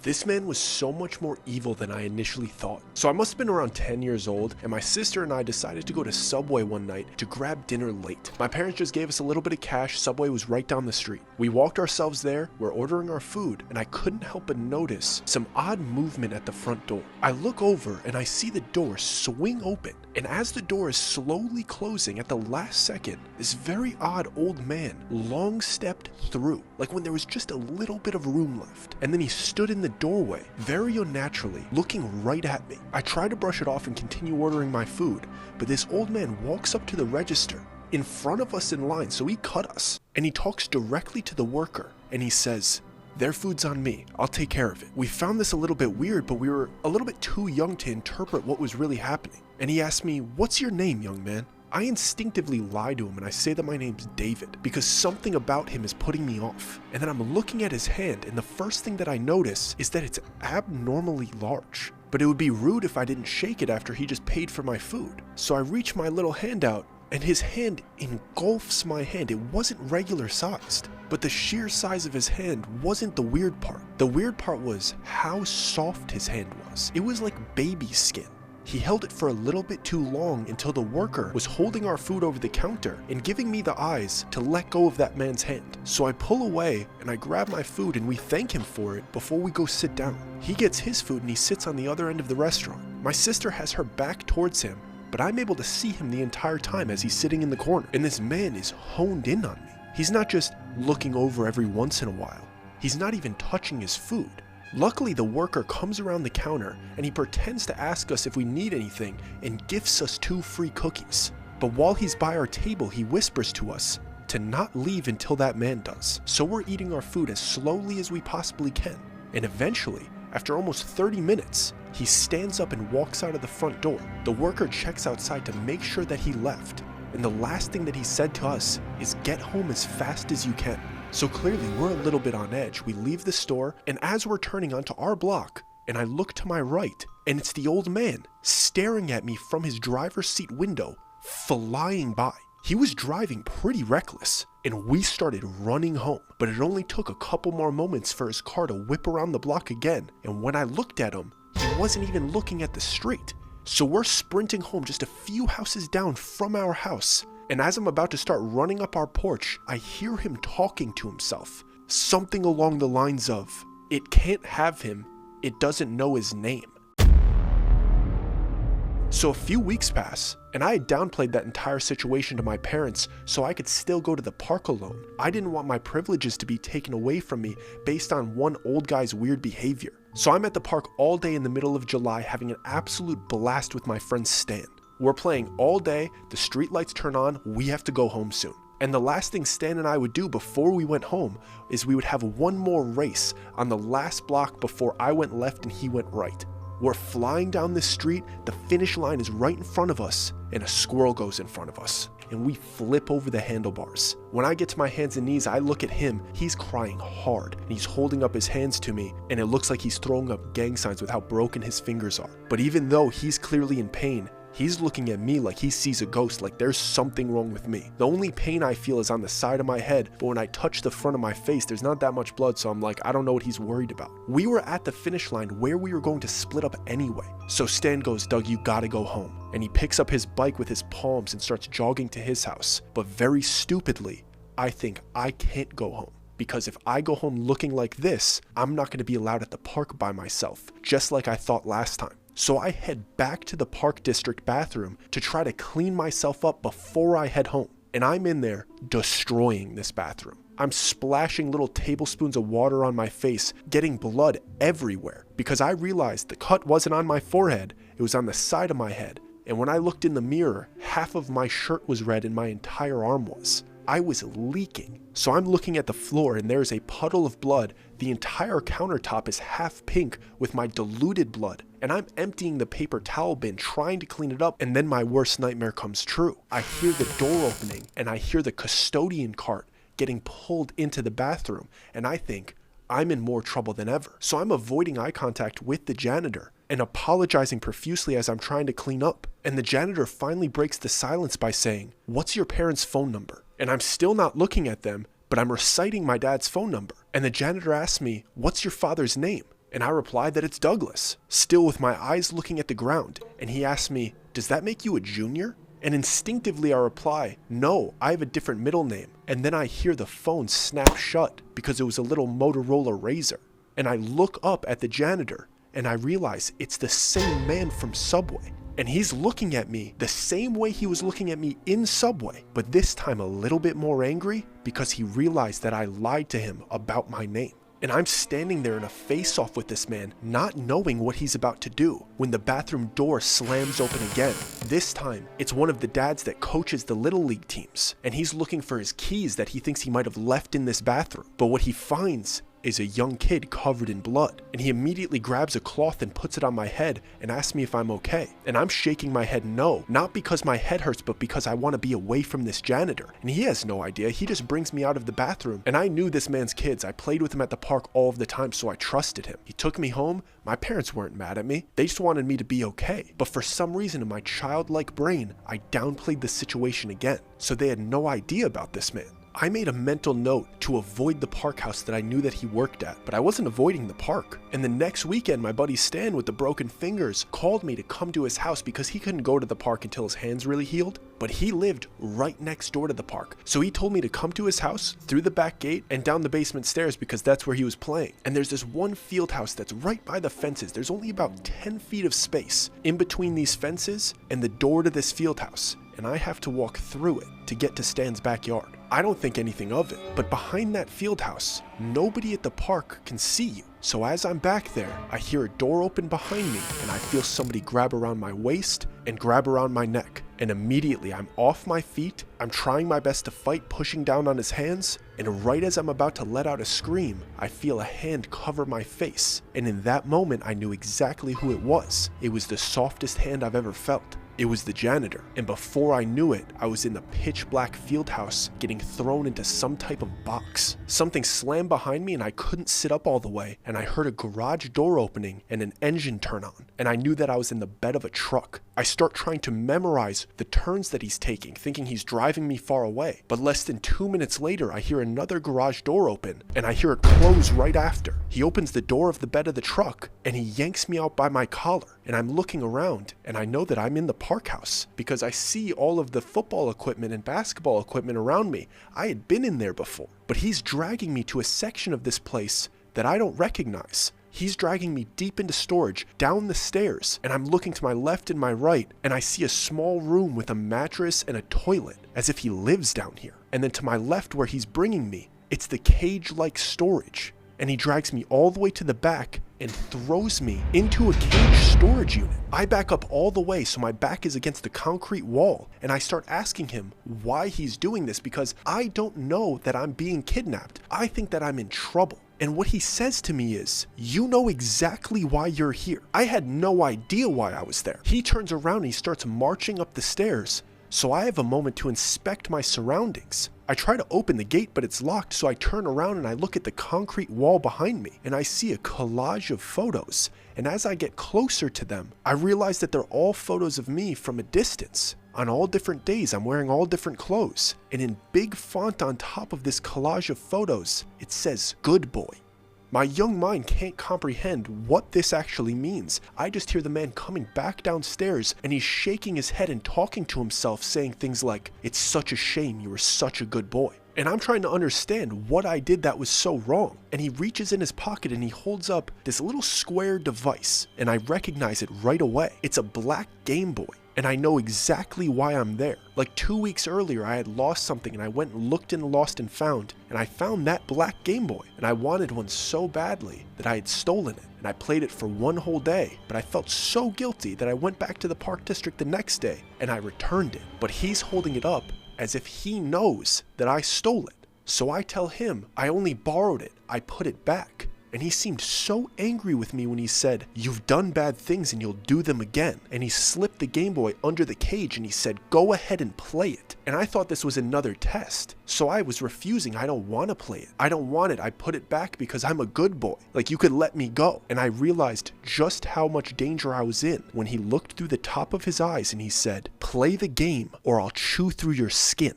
This man was so much more evil than I initially thought. So I must have been around 10 years old, and my sister and I decided to go to Subway one night to grab dinner late. My parents just gave us a little bit of cash. Subway was right down the street. We walked ourselves there, we're ordering our food, and I couldn't help but notice some odd movement at the front door. I look over and I see the door swing open, and as the door is slowly closing at the last second, this very odd old man long stepped through, like when there was just a little bit of room left, and then he stood in the doorway, very unnaturally, looking right at me. I try to brush it off and continue ordering my food, but this old man walks up to the register in front of us in line, so he cut us, and he talks directly to the worker, and he says, "Their food's on me, I'll take care of it." We found this a little bit weird, but we were a little bit too young to interpret what was really happening. And he asked me, "What's your name, young man?" I instinctively lie to him and I say that my name's David because something about him is putting me off. And then I'm looking at his hand, and the first thing that I notice is that it's abnormally large. But it would be rude if I didn't shake it after he just paid for my food. So I reach my little hand out, and his hand engulfs my hand. It wasn't regular sized, but the sheer size of his hand wasn't the weird part. The weird part was how soft his hand was. It was like baby skin. He held it for a little bit too long until the worker was holding our food over the counter and giving me the eyes to let go of that man's hand. So I pull away and I grab my food and we thank him for it before we go sit down. He gets his food and he sits on the other end of the restaurant. My sister has her back towards him, but I'm able to see him the entire time as he's sitting in the corner. And this man is honed in on me. He's not just looking over every once in a while. He's not even touching his food. Luckily, the worker comes around the counter and he pretends to ask us if we need anything and gifts us 2 free cookies. But while he's by our table, he whispers to us to not leave until that man does. So we're eating our food as slowly as we possibly can. And eventually, after almost 30 minutes, he stands up and walks out of the front door. The worker checks outside to make sure that he left. And the last thing that he said to us is, "Get home as fast as you can." So clearly we're a little bit on edge. We leave the store, and as we're turning onto our block, and I look to my right, and it's the old man staring at me from his driver's seat window, flying by. He was driving pretty reckless, and we started running home. But it only took a couple more moments for his car to whip around the block again, and when I looked at him, he wasn't even looking at the street. So we're sprinting home just a few houses down from our house. And as I'm about to start running up our porch, I hear him talking to himself. Something along the lines of, "It can't have him, it doesn't know his name." So a few weeks pass, and I had downplayed that entire situation to my parents so I could still go to the park alone. I didn't want my privileges to be taken away from me based on one old guy's weird behavior. So I'm at the park all day in the middle of July having an absolute blast with my friend Stan. We're playing all day, the street lights turn on, we have to go home soon. And the last thing Stan and I would do before we went home is we would have one more race on the last block before I went left and he went right. We're flying down the street, the finish line is right in front of us, and a squirrel goes in front of us, and we flip over the handlebars. When I get to my hands and knees, I look at him, he's crying hard, and he's holding up his hands to me, and it looks like he's throwing up gang signs with how broken his fingers are. But even though he's clearly in pain, he's looking at me like he sees a ghost, like there's something wrong with me. The only pain I feel is on the side of my head, but when I touch the front of my face, there's not that much blood, so I'm like, I don't know what he's worried about. We were at the finish line where we were going to split up anyway. So Stan goes, "Doug, you gotta go home." And he picks up his bike with his palms and starts jogging to his house. But very stupidly, I think I can't go home. Because if I go home looking like this, I'm not gonna be allowed at the park by myself, just like I thought last time. So I head back to the park district bathroom to try to clean myself up before I head home. And I'm in there destroying this bathroom. I'm splashing little tablespoons of water on my face, getting blood everywhere, because I realized the cut wasn't on my forehead, it was on the side of my head. And when I looked in the mirror, half of my shirt was red and my entire arm was. I was leaking. So I'm looking at the floor and there's a puddle of blood. The entire countertop is half pink with my diluted blood. And I'm emptying the paper towel bin, trying to clean it up, and then my worst nightmare comes true. I hear the door opening and I hear the custodian cart getting pulled into the bathroom, and I think I'm in more trouble than ever. So I'm avoiding eye contact with the janitor and apologizing profusely as I'm trying to clean up. And the janitor finally breaks the silence by saying, "What's your parents' phone number?" And I'm still not looking at them, but I'm reciting my dad's phone number. And the janitor asks me, "What's your father's name?" And I replied that it's Douglas, still with my eyes looking at the ground. And he asked me, "Does that make you a junior?" And instinctively I reply, "No, I have a different middle name." And then I hear the phone snap shut because it was a little Motorola Razr. And I look up at the janitor and I realize it's the same man from Subway. And he's looking at me the same way he was looking at me in Subway, but this time a little bit more angry because he realized that I lied to him about my name. And I'm standing there in a face-off with this man, not knowing what he's about to do, when the bathroom door slams open again. This time, it's one of the dads that coaches the Little League teams, and he's looking for his keys that he thinks he might have left in this bathroom. But what he finds is a young kid covered in blood, and he immediately grabs a cloth and puts it on my head and asks me if I'm okay. And I'm shaking my head no, not because my head hurts, but because I want to be away from this janitor. And he has no idea. He just brings me out of the bathroom, and I knew this man's kids. I played with him at the park all of the time, so I trusted him. He took me home. My parents weren't mad at me. They just wanted me to be okay. But for some reason in my childlike brain, I downplayed the situation again. So they had no idea about this man. I made a mental note to avoid the park house that I knew that he worked at, but I wasn't avoiding the park. And the next weekend, my buddy Stan with the broken fingers called me to come to his house because he couldn't go to the park until his hands really healed, but he lived right next door to the park. So he told me to come to his house through the back gate and down the basement stairs because that's where he was playing. And there's this one field house that's right by the fences. There's only about 10 feet of space in between these fences and the door to this field house. And I have to walk through it to get to Stan's backyard. I don't think anything of it, but behind that field house, nobody at the park can see you. So as I'm back there, I hear a door open behind me and I feel somebody grab around my waist and grab around my neck. And immediately I'm off my feet, I'm trying my best to fight, pushing down on his hands, and right as I'm about to let out a scream, I feel a hand cover my face. And in that moment, I knew exactly who it was. It was the softest hand I've ever felt. It was the janitor, and before I knew it, I was in the pitch black field house getting thrown into some type of box. Something slammed behind me and I couldn't sit up all the way, and I heard a garage door opening and an engine turn on, and I knew that I was in the bed of a truck. I start trying to memorize the turns that he's taking, thinking he's driving me far away, but less than 2 minutes later, I hear another garage door open, and I hear it close right after. He opens the door of the bed of the truck, and he yanks me out by my collar, and I'm looking around, and I know that I'm in the park house because I see all of the football equipment and basketball equipment around me. I had been in there before, but he's dragging me to a section of this place that I don't recognize. He's dragging me deep into storage, down the stairs, and I'm looking to my left and my right, and I see a small room with a mattress and a toilet, as if he lives down here. And then to my left where he's bringing me, it's the cage-like storage. And he drags me all the way to the back and throws me into a cage storage unit. I back up all the way so my back is against the concrete wall, and I start asking him why he's doing this because I don't know that I'm being kidnapped. I think that I'm in trouble. And what he says to me is, "You know exactly why you're here." I had no idea why I was there. He turns around and he starts marching up the stairs. So I have a moment to inspect my surroundings. I try to open the gate, but it's locked, so I turn around and I look at the concrete wall behind me, and I see a collage of photos. And as I get closer to them, I realize that they're all photos of me from a distance. On all different days, I'm wearing all different clothes. And in big font on top of this collage of photos, it says, "Good boy." My young mind can't comprehend what this actually means. I just hear the man coming back downstairs and he's shaking his head and talking to himself, saying things like, "It's such a shame, you were such a good boy." And I'm trying to understand what I did that was so wrong. And he reaches in his pocket and he holds up this little square device, and I recognize it right away. It's a black Game Boy. And I know exactly why I'm there. Like 2 weeks earlier, I had lost something and I went and looked in Lost and Found, and I found that black Game Boy, and I wanted one so badly that I had stolen it, and I played it for one whole day, but I felt so guilty that I went back to the park district the next day and I returned it. But he's holding it up as if he knows that I stole it. So I tell him I only borrowed it, I put it back. And he seemed so angry with me when he said, "You've done bad things and you'll do them again." And he slipped the Game Boy under the cage and he said, "Go ahead and play it." And I thought this was another test. So I was refusing. I don't want to play it. I don't want it. I put it back because I'm a good boy. Like, you could let me go. And I realized just how much danger I was in when he looked through the top of his eyes and he said, "Play the game or I'll chew through your skin."